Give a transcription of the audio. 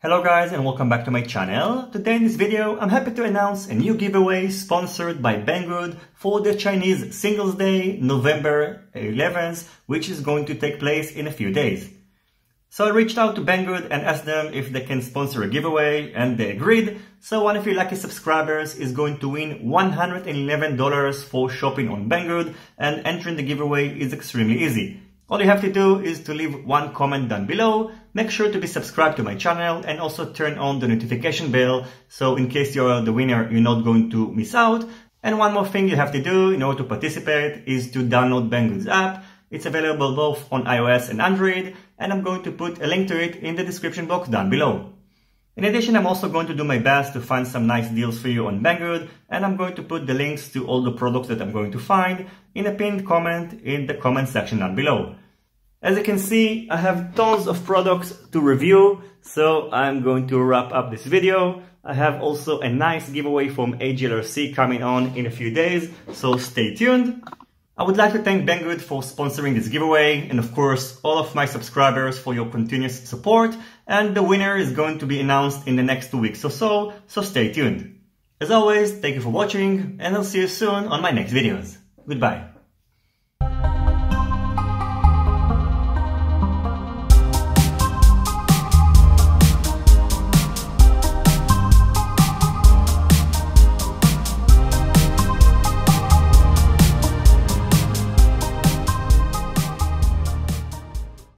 Hello guys and welcome back to my channel. Today in this video I'm happy to announce a new giveaway sponsored by Banggood for the Chinese Singles Day, November 11th, which is going to take place in a few days. So I reached out to Banggood and asked them if they can sponsor a giveaway, and they agreed. So one of your lucky subscribers is going to win $111 for shopping on Banggood, and entering the giveaway is extremely easy. All you have to do is to leave one comment down below, make sure to be subscribed to my channel, and also turn on the notification bell, so in case you're the winner, you're not going to miss out. And one more thing you have to do in order to participate is to download Banggood's app. It's available both on iOS and Android, and I'm going to put a link to it in the description box down below. In addition, I'm also going to do my best to find some nice deals for you on Banggood, and I'm going to put the links to all the products that I'm going to find in a pinned comment in the comment section down below. As you can see, I have tons of products to review, so I'm going to wrap up this video. I have also a nice giveaway from AGLRC coming on in a few days, so stay tuned. I would like to thank Banggood for sponsoring this giveaway, and of course all of my subscribers for your continuous support, and the winner is going to be announced in the next 2 weeks or so stay tuned. As always, thank you for watching, and I'll see you soon on my next videos. Goodbye.